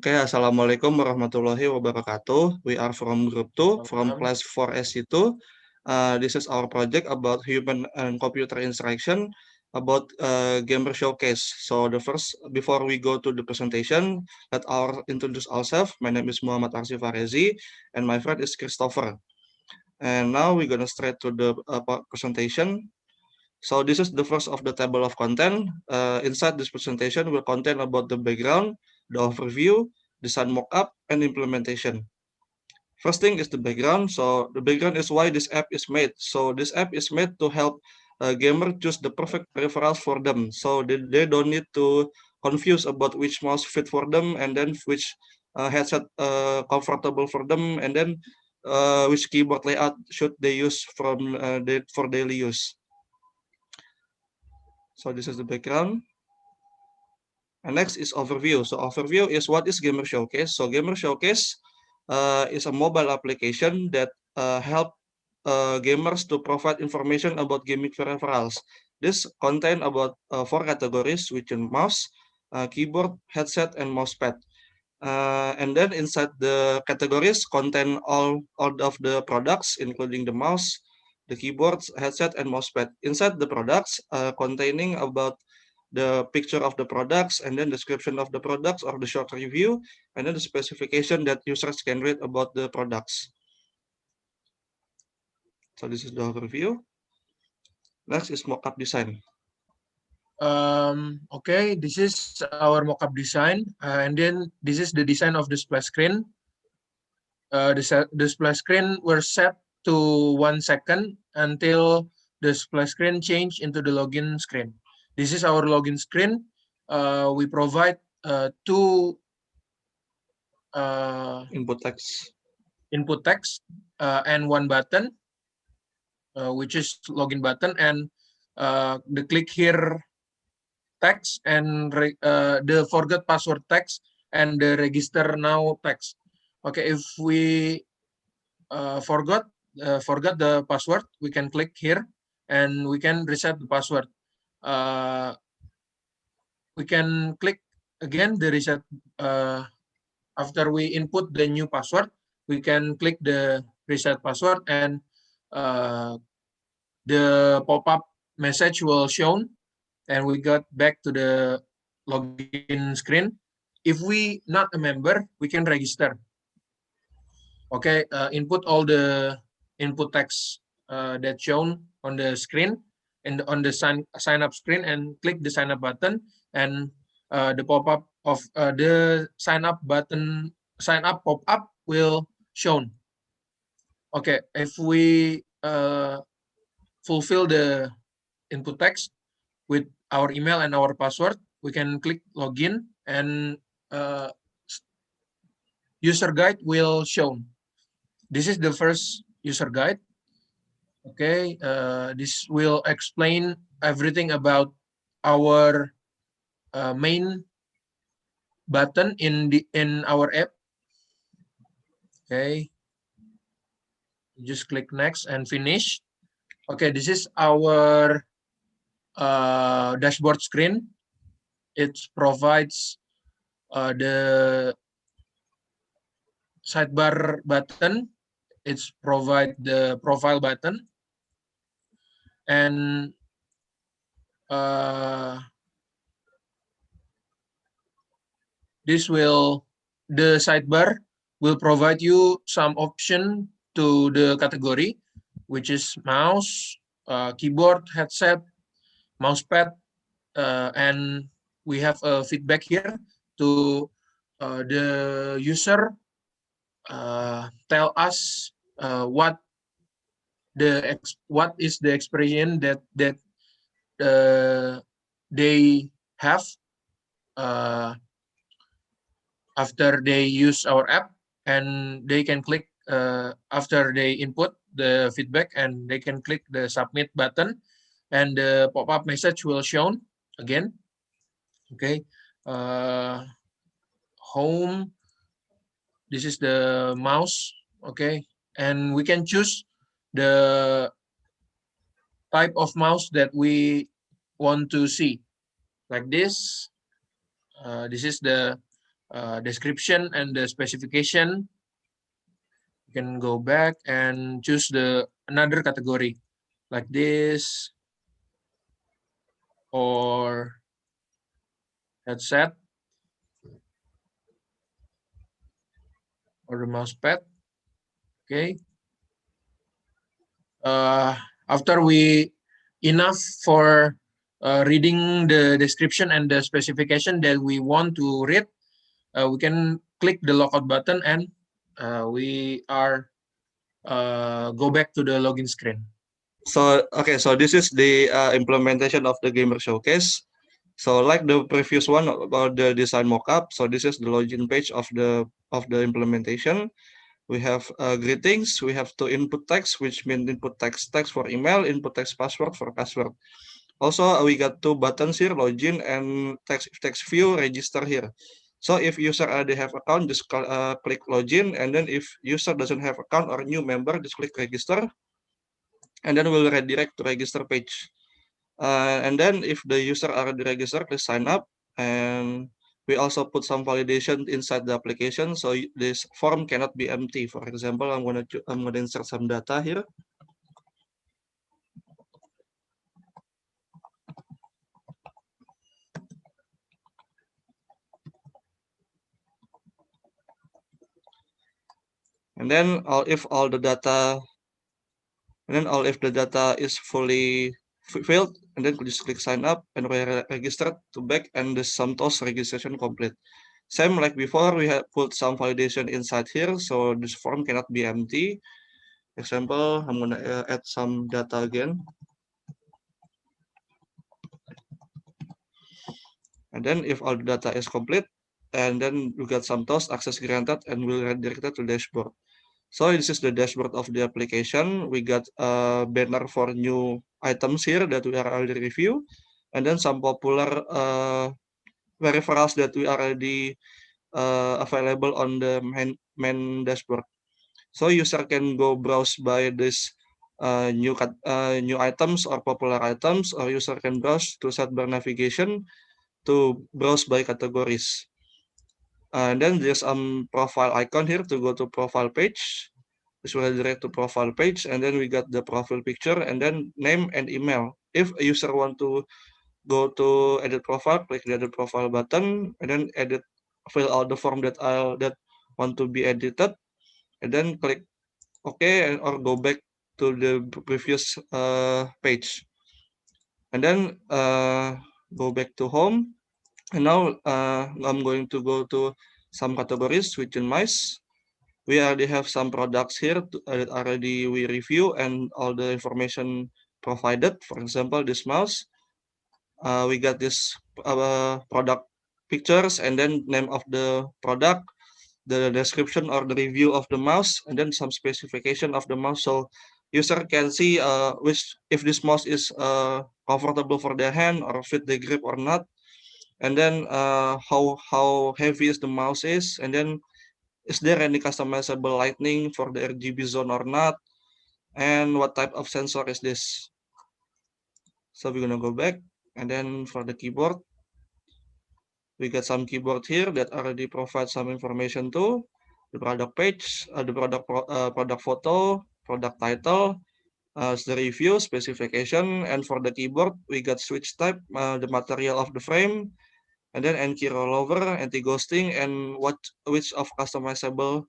Okay, Assalamualaikum warahmatullahi wabarakatuh. We are from Group 2, from class 4SC2. This is our project about human and computer interaction about gamer showcase. So before we go to the presentation, let our introduce ourselves. My name is Muhammad Arsif Farezi, and my friend is Christopher. And now we're gonna straight to the presentation. So this is the first of the table of content. Inside this presentation will contain about the background, the overview, design mockup, and implementation. First thing is the background. So the background is why this app is made. So this app is made to help gamer choose the perfect peripherals for them. So they don't need to confuse about which mouse fit for them and then which headset comfortable for them and then which keyboard layout should they use for daily use. So this is the background. And next is overview. So overview is what is Gamer Showcase. So Gamer Showcase is a mobile application that help gamers to provide information about gaming peripherals. This contain about 4 categories, which is mouse, keyboard, headset, and mousepad. And then inside the categories contain all of the products, including the mouse, the keyboards, headset, and mousepad. Inside the products, containing about the picture of the products, and then description of the products or the short review, and then the specification that users can read about the products. So this is the overview. Next is mockup design. Okay, this is our mockup design, and then this is the design of the splash screen. The splash screen were set to 1 second until the splash screen change into the login screen. This is our login screen. We provide two input text and one button, which is login button, and the click here text and the forget password text and the register now text. Okay, if we forgot the password, we can click here and we can reset the password. We can click again the reset. After we input the new password, we can click the reset password and the pop-up message will shown, and we got back to the login screen. If we not a member, we can register. Okay, input all the input text that shown on the screen and on the sign up screen, and click the sign up button, and the pop-up of the sign up pop-up will shown. Okay, if we fulfill the input text with our email and our password, we can click login, and user guide will shown. This is the first user guide. Okay, this will explain everything about our main button in our app. Okay, just click next and finish. Okay, this is our dashboard screen. It provides the sidebar button. It's provide the profile button, and the sidebar will provide you some option to the category, which is mouse, keyboard, headset, mousepad, and we have a feedback here to the user tell us what is the experience that they have after they use our app, and they can click after they input the feedback, and they can click the submit button, and the pop-up message will shown again. Okay, home. This is the mouse. Okay, and we can choose the type of mouse that we want to see, like this. This is the description and the specification. You can go back and choose another category like this, or headset, or the mouse pad. Okay. After we enough for reading the description and the specification that we want to read, we can click the logout button and we are go back to the login screen. So okay, so this is the implementation of the Gamer Showcase. So like the previous one about the design mockup, so this is the login page of the implementation. We have greetings. We have two input text, which means input text for email, input text password for password. Also, we got two buttons here, login and text view, register here. So if user already have account, just click login, and then if user doesn't have account or new member, just click register, and then we'll redirect to register page. And then if the user already registered, please sign up. And we also put some validation inside the application, so this form cannot be empty. For example, I'm gonna insert some data here. And then if the data is fully filled, and then just click sign up and register to back, and the Santos registration complete. Same like before, we have put some validation inside here, so this form cannot be empty. Example, I'm gonna add some data again. And then if all the data is complete, and then you get Santos access granted, and we'll redirect it to dashboard. So this is the dashboard of the application. We got a banner for new items here that we are already review, and then some popular peripherals that we already available on the main dashboard. So user can go browse by this new items or popular items, or user can browse to sidebar navigation to browse by categories. And then there's profile icon here to go to profile page. This will direct to profile page, and then we got the profile picture, and then name and email. If a user want to go to edit profile, click the edit profile button, and then fill out the form that want to be edited, and then click OK, or go back to the previous page, and then go back to home. And now I'm going to go to some categories within mice. We already have some products here that already we review and all the information provided. For example, this mouse, we got this product pictures, and then name of the product, the description or the review of the mouse, and then some specification of the mouse, so user can see if this mouse is comfortable for their hand or fit the grip or not, and then how heavy is the mouse is, and then is there any customizable lighting for the RGB zone or not, and what type of sensor is this. So we're gonna go back, and then for the keyboard, we got some keyboard here that already provide some information too. The product page, the product photo, product title, the review, specification, and for the keyboard, we got switch type, the material of the frame, and then NKey rollover, anti-ghosting, and which of customizable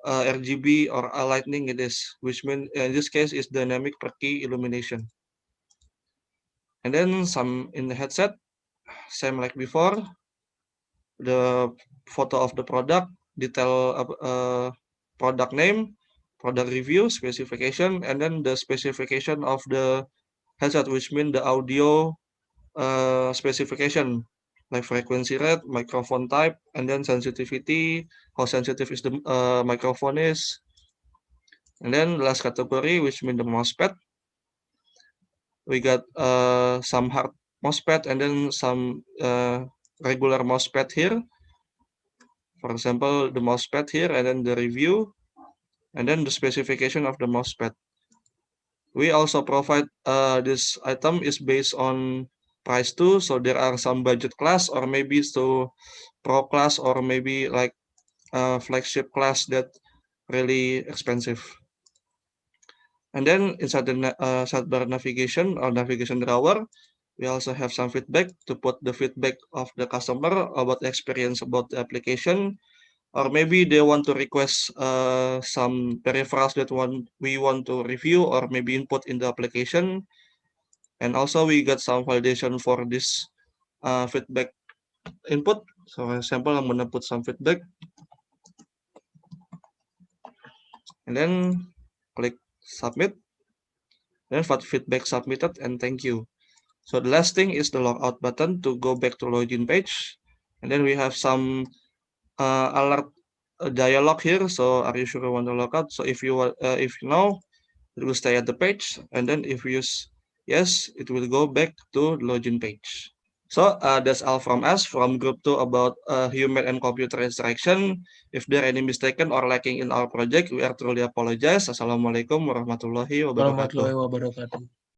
RGB or lighting it is, which means in this case is dynamic per key illumination. And then some in the headset, same like before, the photo of the product, detail product name, product review, specification, and then the specification of the headset, which means the audio specification, like frequency rate, microphone type, and then sensitivity, how sensitive is the microphone is. And then last category, which means the mousepad. We got some hard mousepad and then some regular mousepad here. For example, the mousepad here, and then the review, and then the specification of the mousepad. We also provide this item is based on price too. So there are some budget class, or maybe so pro class, or maybe like flagship class that really expensive. And then inside the sidebar navigation or navigation drawer, we also have some feedback to put the feedback of the customer about the experience about the application, or maybe they want to request some peripherals that we want to review or maybe input in the application. And also we got some validation for this feedback input. So for example, I'm gonna put some feedback and then click submit. Then feedback submitted and thank you. So the last thing is the logout button to go back to login page. And then we have some alert dialog here. So are you sure you want to log out? So if you know, it will stay at the page. And then if you use yes, it will go back to the login page. So that's all from us from Group 2 about human and computer interaction. If there any mistaken or lacking in our project, we are truly apologize. Assalamualaikum warahmatullahi wabarakatuh. Warahmatullahi wabarakatuh.